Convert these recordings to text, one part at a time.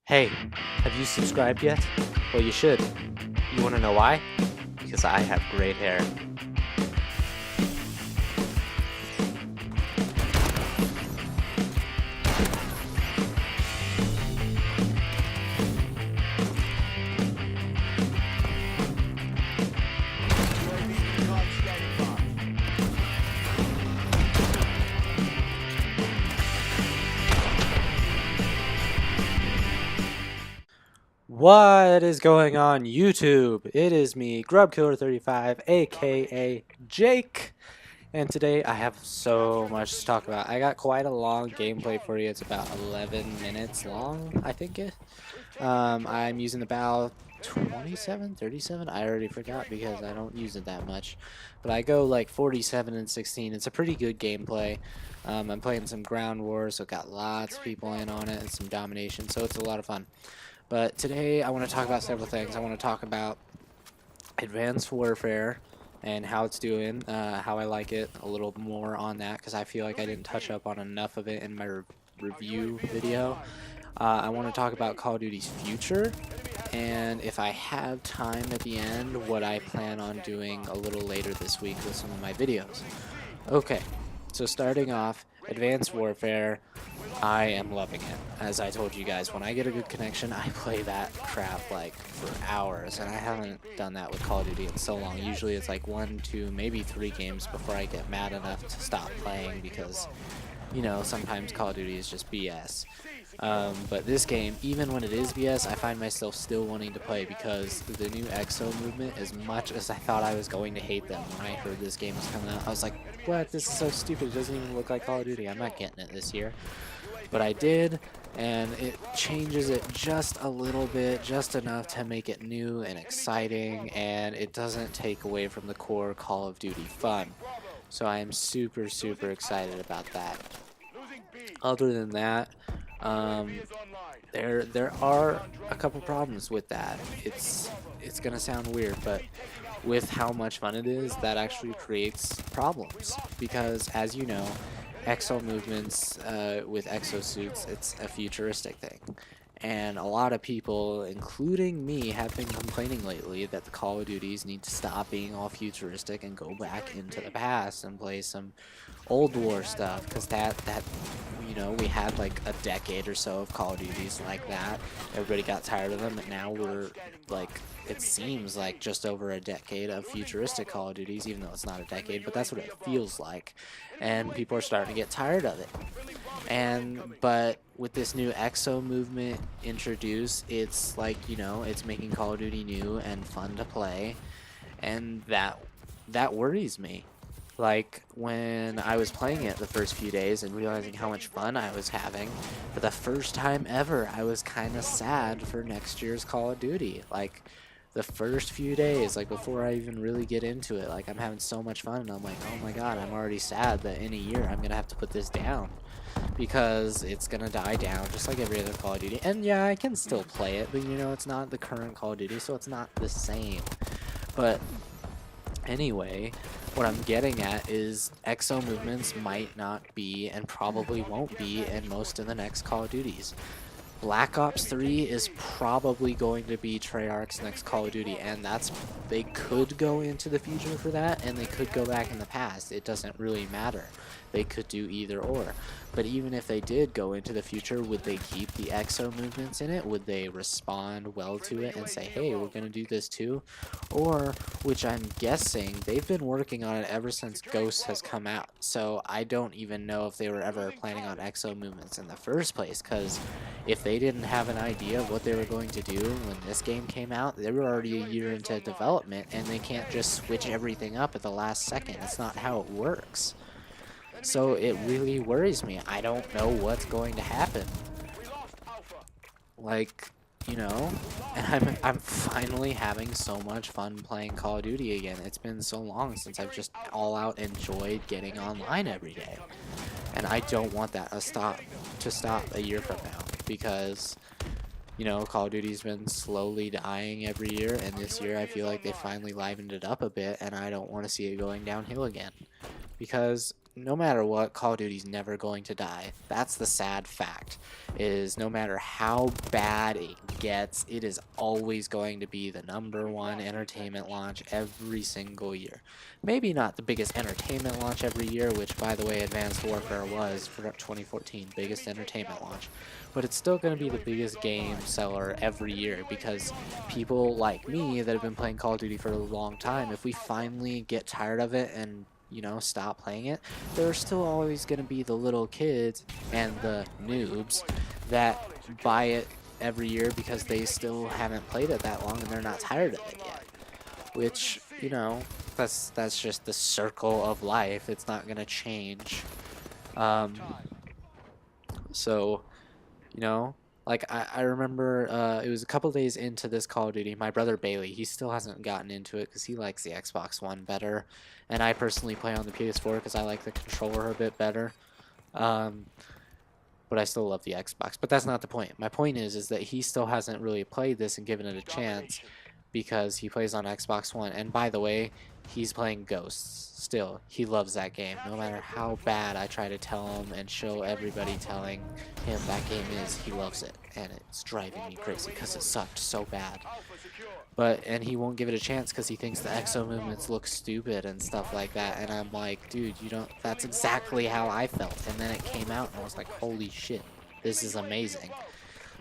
Hey, have you subscribed yet? Well, you should. You want to know why? Because I have great hair. What is going on YouTube? It is me, GrubKiller35, aka Jake. And today I have so much to talk about. I got quite a long gameplay for you. It's about 11 minutes long, I think it. I'm using about 27, 37. I already forgot because I don't use it that much. But I go like 47 and 16. It's a pretty good gameplay. I'm playing some ground wars, so got lots of people in on it and some domination, so it's a lot of fun. But today I want to talk about several things. I want to talk about Advanced Warfare and how it's doing, how I like it, a little more on that because I feel like I didn't touch up on enough of it in my review video. I want to talk about Call of Duty's future, and if I have time at the end, what I plan on doing a little later this week with some of my videos. Okay, so starting off, Advanced Warfare, I am loving it. As I told you guys, when I get a good connection, I play that crap like for hours, and I haven't done that with Call of Duty in so long. Usually it's like 1, 2, maybe 3 games before I get mad enough to stop playing because, you know, sometimes Call of Duty is just BS. But this game, even when it is BS, I find myself still wanting to play because the new EXO movement, as much as I thought I was going to hate them when I heard this game was coming out, I was like, what? This is so stupid. It doesn't even look like Call of Duty. I'm not getting it this year. But I did, and it changes it just a little bit, just enough to make it new and exciting, and it doesn't take away from the core Call of Duty fun. So I am super, super excited about that. Other than that, there are a couple problems with that. It's gonna sound weird, but with how much fun it is, that actually creates problems because, as you know, exo movements with exosuits, it's a futuristic thing. And a lot of people, including me, have been complaining lately that the Call of Duties need to stop being all futuristic and go back into the past and play some old war stuff, because that you know, we had like a decade or so of Call of Duties like that. Everybody got tired of them, and now we're like, it seems like just over a decade of futuristic Call of Duties, even though it's not a decade, but that's what it feels like. And people are starting to get tired of it. But with this new EXO movement introduced, it's like, you know, it's making Call of Duty new and fun to play, and that worries me. Like, when I was playing it the first few days and realizing how much fun I was having, for the first time ever, I was kind of sad for next year's Call of Duty. Like, the first few days, like, before I even really get into it, like, I'm having so much fun, and I'm like, oh my god, I'm already sad that in a year I'm gonna have to put this down. Because it's gonna die down, just like every other Call of Duty. And yeah, I can still play it, but you know, it's not the current Call of Duty, so it's not the same. But anyway, what I'm getting at is exo movements might not be and probably won't be in most of the next Call of Duties. Black Ops 3 is probably going to be Treyarch's next Call of Duty, and they could go into the future for that, and they could go back in the past. It doesn't really matter. They could do either or. But even if they did go into the future, would they keep the EXO movements in it? Would they respond well to it and say, hey, we're going to do this too? Or, which I'm guessing, they've been working on it ever since Ghost has come out. So I don't even know if they were ever planning on EXO movements in the first place, because if they didn't have an idea of what they were going to do when this game came out, they were already a year into development, and they can't just switch everything up at the last second. It's not how it works. So it really worries me. I don't know what's going to happen. Like, you know, and I'm finally having so much fun playing Call of Duty again. It's been so long since I've just all out enjoyed getting online every day. And I don't want that to stop a year from now, because, you know, Call of Duty's been slowly dying every year, and this year I feel like they finally livened it up a bit, and I don't want to see it going downhill again. Because no matter what, Call of Duty's never going to die. That's the sad fact, is no matter how bad it gets, it is always going to be the #1 entertainment launch every single year. Maybe not the biggest entertainment launch every year, which, by the way, Advanced Warfare was for 2014, biggest entertainment launch. But it's still going to be the biggest game seller every year, because people like me that have been playing Call of Duty for a long time, if we finally get tired of it and, you know, stop playing it, there's still always going to be the little kids and the noobs that buy it every year because they still haven't played it that long and they're not tired of it yet. Which, you know, that's just the circle of life. It's not going to change. So, you know, like I remember it was a couple days into this Call of Duty, my brother Bailey, he still hasn't gotten into it because he likes the Xbox One better, and I personally play on the PS4 because I like the controller a bit better. But I still love the Xbox. But that's not the point. My point is that he still hasn't really played this and given it a chance because he plays on Xbox One. And by the way, he's playing Ghosts still. He loves that game. No matter how bad I try to tell him and show everybody telling him that game is, he loves it. And it's driving me crazy because it sucked so bad. And he won't give it a chance because he thinks the exo movements look stupid and stuff like that. And I'm like, dude, you don't, that's exactly how I felt. And then it came out and I was like, holy shit, this is amazing.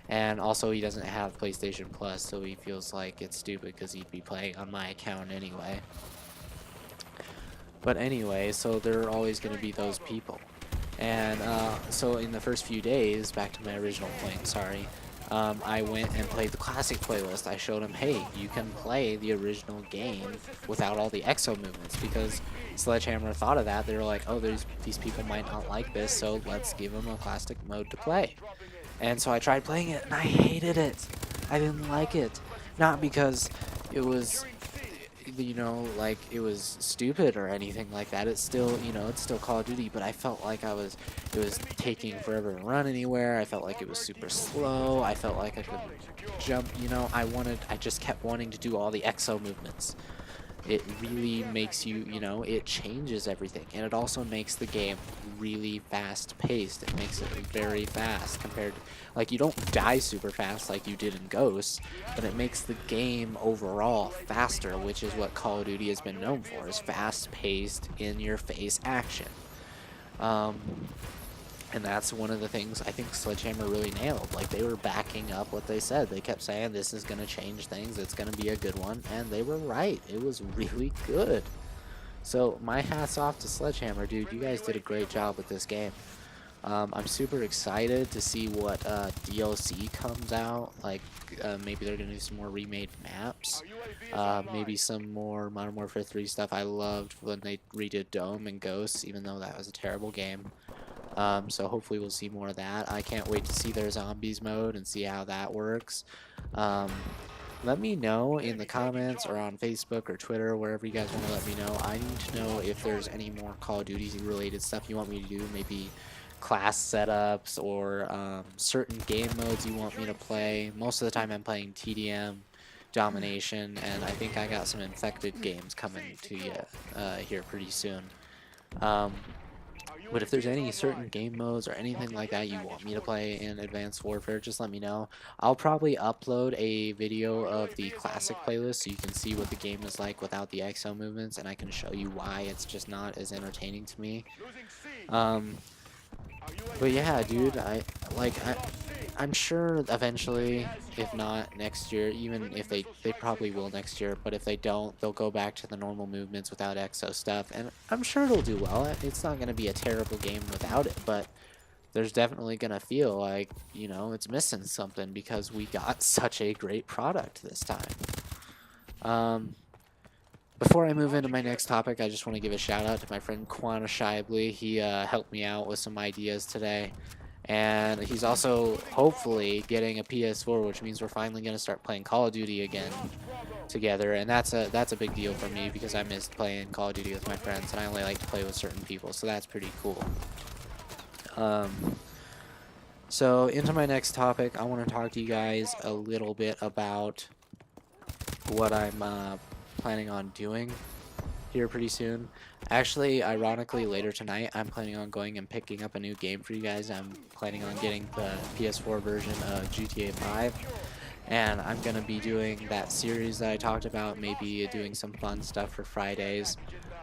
And also he doesn't have PlayStation Plus, so he feels like it's stupid because he'd be playing on my account anyway. But anyway, so there are always going to be those people. And so in the first few days, back to my original point, sorry, I went and played the classic playlist. I showed him, hey, you can play the original game without all the exo movements, because Sledgehammer thought of that. They were like, oh, these people might not like this, so let's give them a classic mode to play. And so I tried playing it, and I hated it. I didn't like it. Not because it was, you know, like it was stupid or anything like that. It's still, you know, it's still Call of Duty, but I felt like it was taking forever to run anywhere. I felt like it was super slow. I felt like I couldn't jump, you know. I just kept wanting to do all the exo movements. It really makes you, you know, it changes everything. And it also makes the game really fast paced. It makes it very fast compared to, like, you don't die super fast like you did in Ghosts, but it makes the game overall faster, which is what Call of Duty has been known for, is fast paced, in your face action. And that's one of the things I think Sledgehammer really nailed. Like, they were backing up what they said. They kept saying, this is going to change things, it's going to be a good one, and they were right. It was really good. So, my hat's off to Sledgehammer, dude. You guys did a great job with this game. I'm super excited to see what DLC comes out. Like, maybe they're going to do some more remade maps. Maybe some more Modern Warfare 3 stuff. I loved when they redid Dome and Ghosts, even though that was a terrible game. So hopefully we'll see more of that. I can't wait to see their zombies mode and see how that works. Let me know in the comments or on Facebook or Twitter, wherever you guys want to let me know. I need to know if there's any more Call of Duty related stuff you want me to do. Maybe class setups or certain game modes you want me to play. Most of the time I'm playing TDM, Domination, and I think I got some infected games coming to you here pretty soon. But if there's any certain game modes or anything like that you want me to play in Advanced Warfare, just let me know. I'll probably upload a video of the classic playlist so you can see what the game is like without the exo movements, and I can show you why it's just not as entertaining to me. But yeah, dude, I'm sure eventually, if not next year, even if they probably will next year, but if they don't, they'll go back to the normal movements without exo stuff, and I'm sure it'll do well. It's not going to be a terrible game without it, but there's definitely going to feel like, you know, it's missing something because we got such a great product this time. Before I move into my next topic, I just want to give a shout out to my friend Quana Shibely. He helped me out with some ideas today. And he's also hopefully getting a PS4, which means we're finally going to start playing Call of Duty again together. And that's a big deal for me because I missed playing Call of Duty with my friends, and I only like to play with certain people, so that's pretty cool. So into my next topic, I want to talk to you guys a little bit about what I'm planning on doing here pretty soon. Actually, ironically, later tonight, I'm planning on going and picking up a new game for you guys. I'm planning on getting the PS4 version of GTA 5. And I'm gonna be doing that series that I talked about, maybe doing some fun stuff for Fridays,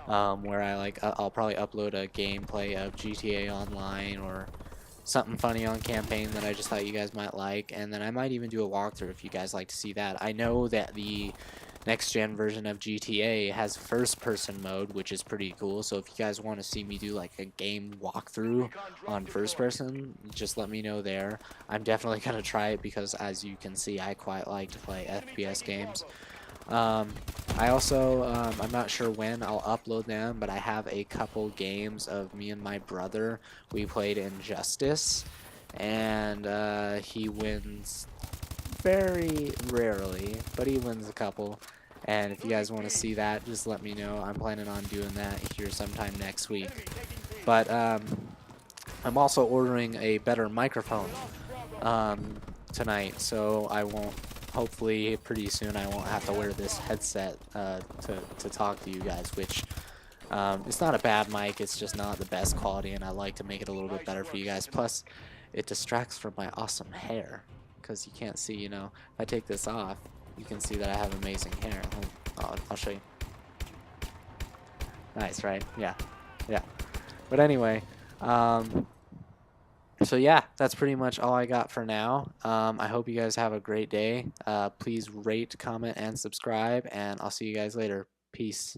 where I'll probably upload a gameplay of GTA Online or something funny on campaign that I just thought you guys might like, and then I might even do a walkthrough if you guys like to see that. I know that the next gen version of GTA has first person mode, which is pretty cool, so if you guys want to see me do like a game walkthrough on first person, just let me know there. I'm definitely going to try it because, as you can see, I quite like to play FPS games. I also, I'm not sure when I'll upload them, but I have a couple games of me and my brother. We played Injustice, and he wins very rarely, but he wins a couple. And if you guys want to see that, just let me know. I'm planning on doing that here sometime next week. But I'm also ordering a better microphone tonight, so I won't. Hopefully, pretty soon, I won't have to wear this headset to talk to you guys. Which it's not a bad mic. It's just not the best quality, and I like to make it a little bit better for you guys. Plus, it distracts from my awesome hair, because you can't see. You know, if I take this off, you can see that I have amazing hair. I'll show you. Nice, right? Yeah, yeah. But anyway, so yeah, that's pretty much all I got for now. I hope you guys have a great day. Please rate, comment, and subscribe, and I'll see you guys later. Peace.